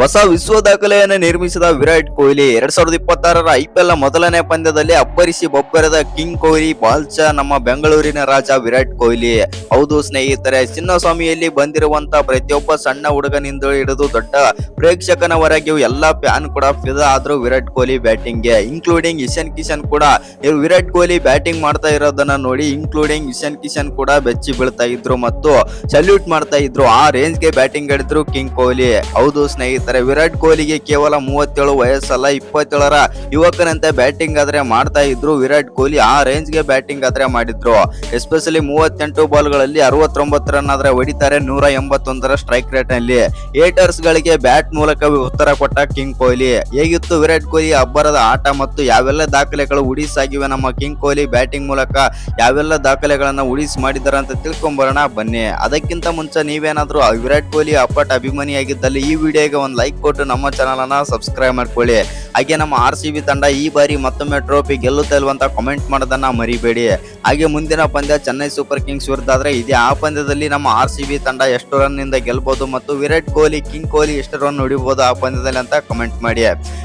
ಹೊಸ ವಿಶ್ವ ದಾಖಲೆಯನ್ನು ನಿರ್ಮಿಸಿದ ವಿರಾಟ್ ಕೊಹ್ಲಿ 2026ರ ಐಪಿಎಲ್ ಮೊದಲನೇ ಪಂದ್ಯದಲ್ಲಿ ಅಪ್ಪರಿಸಿ ಬೊಬ್ಬರದ ಕಿಂಗ್ ಕೊಹ್ಲಿ ಬಾಲ್ಚ ನಮ್ಮ ಬೆಂಗಳೂರಿನ ರಾಜ ವಿರಾಟ್ ಕೊಹ್ಲಿ. ಹೌದು ಸ್ನೇಹಿತರೆ, ಚಿನ್ನಸ್ವಾಮಿಯಲ್ಲಿ ಬಂದಿರುವಂತ ಪ್ರತಿಯೊಬ್ಬ ಸಣ್ಣ ಹುಡುಗನಿಂದ ಹಿಡಿದು ದೊಡ್ಡ ಪ್ರೇಕ್ಷಕನವರೆಗೂ ಎಲ್ಲಾ ಫ್ಯಾನ್ ಕೂಡ ಫಿದಾ ಆದ್ರು ವಿರಾಟ್ ಕೊಹ್ಲಿ ಬ್ಯಾಟಿಂಗ್ಗೆ. ಇನ್ಕ್ಲೂಡಿಂಗ್ ಇಶಾನ್ ಕಿಶನ್ ಕೂಡ ವಿರಾಟ್ ಕೊಹ್ಲಿ ಬ್ಯಾಟಿಂಗ್ ಮಾಡ್ತಾ ಇರೋದನ್ನ ನೋಡಿ ಇಶಾನ್ ಕಿಶನ್ ಕೂಡ ಬೆಚ್ಚಿ ಬೀಳ್ತಾ ಇದ್ರು ಮತ್ತು ಸಲ್ಯೂಟ್ ಮಾಡ್ತಾ ಇದ್ರು. ಆ ರೇಂಜ್ಗೆ ಬ್ಯಾಟಿಂಗ್ ಆಡಿದ್ರು ಕಿಂಗ್ ಕೊಹ್ಲಿ. ಹೌದು ಸ್ನೇಹಿತರೆ, ವಿರಾಟ್ ಕೊಹ್ಲಿಗೆ ಕೇವಲ 37 ವಯಸ್ಸಲ್ಲ, 27ರ ಯುವಕನಂತೆ ಬ್ಯಾಟಿಂಗ್ ಆದ್ರೆ ಮಾಡ್ತಾ ಇದ್ರು ವಿರಾಟ್ ಕೊಹ್ಲಿ. ಆ ರೇಂಜ್ ಗೆ ಬ್ಯಾಟಿಂಗ್ ಆದ್ರೆ ಮಾಡಿದ್ರು. ಎಸ್ಪೆಷಲಿ 38 ಬಾಲ್ಗಳಲ್ಲಿ 69 ರನ್ ಆದ್ರೆ ಹೊಡಿತಾರೆ 181ರ ಸ್ಟ್ರೈಕ್ ರೇಟ್ ನಲ್ಲಿ. ಏಟರ್ಸ್ ಗಳಿಗೆ ಬ್ಯಾಟ್ ಮೂಲಕ ಉತ್ತರ ಕೊಟ್ಟ ಕಿಂಗ್ ಕೊಹ್ಲಿ. ಹೇಗಿತ್ತು ವಿರಾಟ್ ಕೊಹ್ಲಿ ಅಬ್ಬರದ ಆಟ ಮತ್ತು ಯಾವೆಲ್ಲ ದಾಖಲೆಗಳು ಉಡಿಸಾಗಿವೆ ನಮ್ಮ ಕಿಂಗ್ ಕೊಹ್ಲಿ ಬ್ಯಾಟಿಂಗ್ ಮೂಲಕ ಯಾವೆಲ್ಲ ದಾಖಲೆಗಳನ್ನ ಉಡಿಸ್ ಮಾಡಿದಾರೆ ಅಂತ ತಿಳ್ಕೊಂಬರೋಣ ಬನ್ನಿ. ಅದಕ್ಕಿಂತ ಮುಂಚೆ ನೀವೇನಾದ್ರೂ ವಿರಾಟ್ ಕೊಹ್ಲಿ ಅಪ್ಪಟ ಅಭಿಮಾನಿಯಾಗಿದ್ದಲ್ಲಿ ಈ ವಿಡಿಯೋಗೆ ಒಂದು ಲೈಕ್ ಕೊಟ್ಟು ನಮ್ಮ ಚಾನಲ್ ಅನ್ನ ಸಬ್ಸ್ಕ್ರೈಬ್ ಮಾಡ್ಕೊಳ್ಳಿ. ಹಾಗೆ ನಮ್ಮ RCB ತಂಡ ಈ ಬಾರಿ ಮತ್ತೊಮ್ಮೆ ಟ್ರೋಫಿ ಗೆಲ್ಲುತ್ತಾ ಇಲ್ವಂತ ಕಾಮೆಂಟ್ ಮಾಡೋದನ್ನ ಮರಿಬೇಡಿ. ಹಾಗೆ ಮುಂದಿನ ಪಂದ್ಯ ಚೆನ್ನೈ ಸೂಪರ್ ಕಿಂಗ್ಸ್ ವಿರುದ್ಧ ಆದ್ರೆ ಇದೆ. ಆ ಪಂದ್ಯದಲ್ಲಿ ನಮ್ಮ RCB ತಂಡ ಎಷ್ಟು ರನ್ ನಿಂದ ಗೆಲ್ಬಹುದು ಮತ್ತು ವಿರಾಟ್ ಕೊಹ್ಲಿ ಕಿಂಗ್ ಕೊಹ್ಲಿ ಎಷ್ಟು ರನ್ ಹೊಡಿಬಹುದು ಆ ಪಂದ್ಯದಲ್ಲಿ ಅಂತ ಕಮೆಂಟ್ ಮಾಡಿ.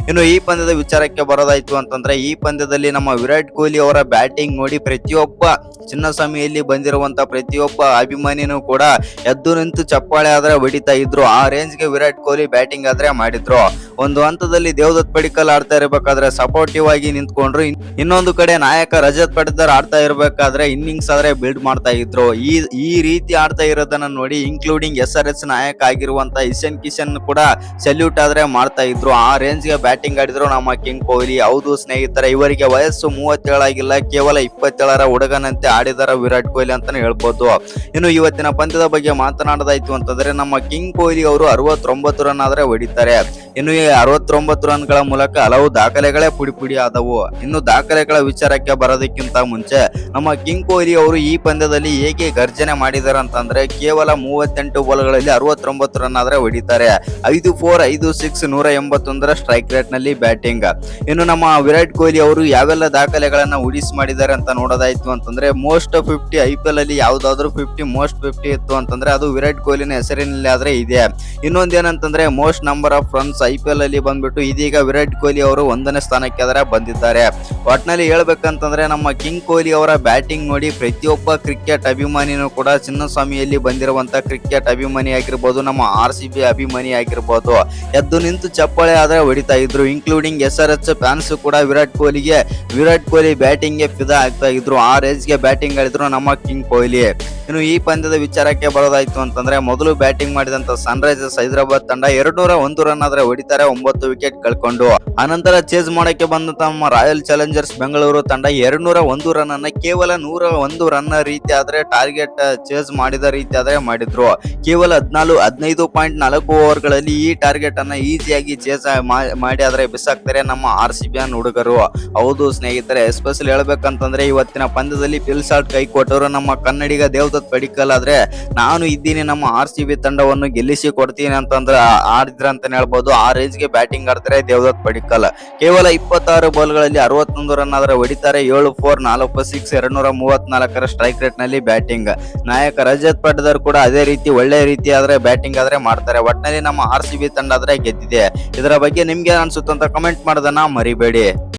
ಇನ್ನು ಈ ಪಂದ್ಯದ ವಿಚಾರಕ್ಕೆ ಬರೋದಾಯ್ತು ಅಂತಂದ್ರೆ, ಈ ಪಂದ್ಯದಲ್ಲಿ ನಮ್ಮ ವಿರಾಟ್ ಕೊಹ್ಲಿ ಅವರ ಬ್ಯಾಟಿಂಗ್ ನೋಡಿ ಪ್ರತಿಯೊಬ್ಬ ಚಿನ್ನಸ್ವಾಮಿಯಲ್ಲಿ ಬಂದಿರುವಂತ ಪ್ರತಿಯೊಬ್ಬ ಅಭಿಮಾನಿನೂ ಕೂಡ ಎದ್ದು ನಿಂತು ಚಪ್ಪಾಳೆ ಆದ್ರೆ ಹೊಡಿತಾ ಇದ್ರು. ಆ ರೇಂಜ್ಗೆ ವಿರಾಟ್ ಕೊಹ್ಲಿ ಬ್ಯಾಟಿಂಗ್ ಆದ್ರೆ ಮಾಡಿದ್ರು. ಒಂದು ಹಂತದಲ್ಲಿ ದೇವದತ್ ಪಡಿಕ್ಕಲ್ ಆಡ್ತಾ ಇರಬೇಕಾದ್ರೆ ಸಪೋರ್ಟಿವ್ ಆಗಿ ನಿಂತ್ಕೊಂಡ್ರು. ಇನ್ನೊಂದು ಕಡೆ ನಾಯಕ ರಜತ್ ಪಡಿದಾರ್ ಆಡ್ತಾ ಇರಬೇಕಾದ್ರೆ ಇನ್ನಿಂಗ್ಸ್ ಆದ್ರೆ ಬಿಲ್ಡ್ ಮಾಡ್ತಾ ಇದ್ರು. ಈ ರೀತಿ ಆಡ್ತಾ ಇರೋದನ್ನ ನೋಡಿ ಇನ್ಕ್ಲೂಡಿಂಗ್ SRH ನಾಯಕ ಆಗಿರುವಂತ ಇಶಾನ್ ಕಿಶನ್ ಕೂಡ ಸಲ್ಯೂಟ್ ಆದ್ರೆ ಮಾಡ್ತಾ ಇದ್ರು. ಆ ರೇಂಜ್ ಗೆ ಬ್ಯಾಟಿಂಗ್ ಆಡಿದ್ರು ನಮ್ಮ ಕಿಂಗ್ ಕೊಹ್ಲಿ. ಹೌದು ಸ್ನೇಹಿತರೆ, ಇವರಿಗೆ ವಯಸ್ಸು 37 ಆಗಿಲ್ಲ, ಕೇವಲ 27ರ ಹುಡುಗನಂತೆ ಆಡಿದಾರ ವಿರಾಟ್ ಕೊಹ್ಲಿ ಅಂತಾನೆ ಹೇಳ್ಬೋದು. ಇನ್ನು ಇವತ್ತಿನ ಪಂದ್ಯದ ಬಗ್ಗೆ ಮಾತನಾಡೋದಾಯ್ತು ಅಂತಂದ್ರೆ, ನಮ್ಮ ಕಿಂಗ್ ಕೊಹ್ಲಿ ಅವರು 69 ರನ್ ಆದ್ರೆ ಹೊಡಿತಾರೆ. ಇನ್ನು ಈ 69 ರನ್ಗಳ ಮೂಲಕ ಹಲವು ದಾಖಲೆಗಳೇ ಪುಡಿ ಆದವು. ಇನ್ನು ದಾಖಲೆಗಳ ವಿಚಾರಕ್ಕೆ ಬರೋದಕ್ಕಿಂತ ಮುಂಚೆ ನಮ್ಮ ಕಿಂಗ್ ಕೊಹ್ಲಿ ಅವರು ಈ ಪಂದ್ಯದಲ್ಲಿ ಹೇಗೆ ಗರ್ಜನೆ ಮಾಡಿದ್ದಾರೆ ಅಂತಂದ್ರೆ, ಕೇವಲ 38 ಬಾಲ್ಗಳಲ್ಲಿ 69 ರನ್ ಆದ್ರೆ ಹೊಡಿತಾರೆ. 5-4, 5-6, 181ರ ಸ್ಟ್ರೈಕ್ ರೇಟ್ ನಲ್ಲಿ ಬ್ಯಾಟಿಂಗ್. ಇನ್ನು ನಮ್ಮ ವಿರಾಟ್ ಕೊಹ್ಲಿ ಅವರು ಯಾವೆಲ್ಲ ದಾಖಲೆಗಳನ್ನ ಉಡಿಸ್ ಮಾಡಿದ್ದಾರೆ ಅಂತ ನೋಡೋದಾಯ್ತು ಅಂತಂದ್ರೆ, ಮೋಸ್ಟ್ 50 IPL ಅಲ್ಲಿ ಯಾವ್ದಾದ್ರು 50 ಮೋಸ್ಟ್ 50 ಇತ್ತು ಅಂತಂದ್ರೆ ಅದು ವಿರಾಟ್ ಕೊಹ್ಲಿನ ಹೆಸರಿನಲ್ಲಿ ಆದ್ರೆ ಇದೆ. ಇನ್ನೊಂದೇನಂತಂದ್ರೆ most number of runs IPL ಅಲ್ಲಿ ಬಂದ್ಬಿಟ್ಟು ಇದೀಗ ವಿರಾಟ್ ಕೊಹ್ಲಿ ಅವರು 1ನೇ ಸ್ಥಾನಕ್ಕೆ ಆದ್ರೆ ಬಂದಿದ್ದಾರೆ. ಒಟ್ನಲ್ಲಿ ಹೇಳ್ಬೇಕಂತಂದ್ರೆ ನಮ್ಮ ಕಿಂಗ್ ಕೊಹ್ಲಿ ಅವರ ಬ್ಯಾಟಿಂಗ್ ನೋಡಿ ಪ್ರತಿಯೊಬ್ಬ ಕ್ರಿಕೆಟ್ ಅಭಿಮಾನಿನೂ ಕೂಡ ಚಿನ್ನಸ್ವಾಮಿಯಲ್ಲಿ ಬಂದಿರುವಂತ ಕ್ರಿಕೆಟ್ ಅಭಿಮಾನಿ ಆಗಿರ್ಬೋದು, ನಮ್ಮ RCB ಅಭಿಮಾನಿ ಆಗಿರ್ಬೋದು, ಎದ್ದು ನಿಂತು ಚಪ್ಪಾಳೆ ಆದ್ರೆ ಹೊಡಿತಾ ಇದ್ರು. ಇನ್ಕ್ಲೂಡಿಂಗ್ SRH ಫ್ಯಾನ್ಸ್ ಕೂಡ ವಿರಾಟ್ ಕೊಹ್ಲಿ ಬ್ಯಾಟಿಂಗ್ ಗೆ ಫಿದಾ ಆಗ್ತಾ ಇದ್ರು. ಆ ರೇಂಜ್ ಗೆ ಬ್ಯಾಟಿಂಗ್ ಆಡಿದ್ರು ನಮ್ಮ ಕಿಂಗ್ ಕೊಹ್ಲಿ. ಇನ್ನು ಈ ಪಂದ್ಯದ ವಿಚಾರಕ್ಕೆ ಬರೋದಾಯ್ತು ಅಂತಂದ್ರೆ, ಮೊದಲು ಬ್ಯಾಟಿಂಗ್ ಮಾಡಿದಂತ ಸನ್ರೈಸರ್ಸ್ ಹೈದರಾಬಾದ್ ತಂಡ 201 ರನ್ ಆದ್ರೆ ಹೊಡಿತಾರೆ, 9 ವಿಕೆಟ್ ಕಳ್ಕೊಂಡು. ಅನಂತರ ಚೇಸ್ ಮಾಡಕ್ಕೆ ಬಂದಂತ ನಮ್ಮ ರಾಯಲ್ ಚಾಲೆಂಜರ್ಸ್ ಬೆಂಗಳೂರು ತಂಡ 201 ರನ್ ಅನ್ನ ಕೇವಲ 101 ರನ್ ರೀತಿ ಆದ್ರೆ ಟಾರ್ಗೆಟ್ ಚೇಸ್ ಮಾಡಿದ ರೀತಿ ಆದ್ರೆ ಮಾಡಿದ್ರು. ಕೇವಲ 15.4 ಓವರ್ಗಳಲ್ಲಿ ಈ ಟಾರ್ಗೆಟ್ ಅನ್ನ ಈಸಿಯಾಗಿ ಚೇಸ್ ಮಾಡಿ ಆದ್ರೆ ಬಿಸಾಕ್ತಾರೆ ನಮ್ಮ RCB ಹುಡುಗರು. ಹೌದು ಸ್ನೇಹಿತರೆ, ಎಸ್ಪೆಷಲಿ ಹೇಳ್ಬೇಕಂತಂದ್ರೆ ಇವತ್ತಿನ ಪಂದ್ಯದಲ್ಲಿ ಫಿಲ್ ಶಾಟ್ ಕೈ ಕೊಟ್ಟವರು ನಮ್ಮ ಕನ್ನಡಿಗ ದೇವದತ್ ಪಡಿಕ್ಕಲ್ ಆದ್ರೆ, ನಾನು ಇದ್ದೀನಿ ನಮ್ಮ RCB ತಂಡವನ್ನು ಗೆಲ್ಲಿಸಿ ಕೊಡ್ತೀನಿ ಅಂತಂದ್ರೆ ಆಡಿದ್ರ ಅಂತಾನೆ ಹೇಳ್ಬೋದು. ಆ ರೇಂಜ್ ಗೆ ಬ್ಯಾಟಿಂಗ್ ಆಡ್ತಾರೆ ದೇವದತ್ ಪಡಿಕ್ಕಲ್. ಕೇವಲ 26 ಬಾಲ್ಗಳಲ್ಲಿ 61 ರನ್ ಆದ್ರೆ ಹೊಡಿತಾರೆ. 7-4, 4-6, 234ರ ಸ್ಟ್ರೈಕ್ ರೇಟ್ ನಲ್ಲಿ ಬ್ಯಾಟಿಂಗ್. ನಾಯಕ ರಜತ್ ಪಡಿದಾರ್ ಕೂಡ ಅದೇ ರೀತಿ ಒಳ್ಳೆ ರೀತಿ ಆದ್ರೆ ಬ್ಯಾಟಿಂಗ್ ಆದ್ರೆ ಮಾಡ್ತಾರೆ. ಒಟ್ಟಿನಲ್ಲಿ ನಮ್ಮ RCB ತಂಡ ಆದ್ರೆ ಗೆದ್ದಿದೆ. ಇದರ ಬಗ್ಗೆ ನಿಮ್ಗೆ ಅನ್ಸುತ್ತಂತ ಕಮೆಂಟ್ ಮಾಡೋದನ್ನ ಮರಿಬೇಡಿ.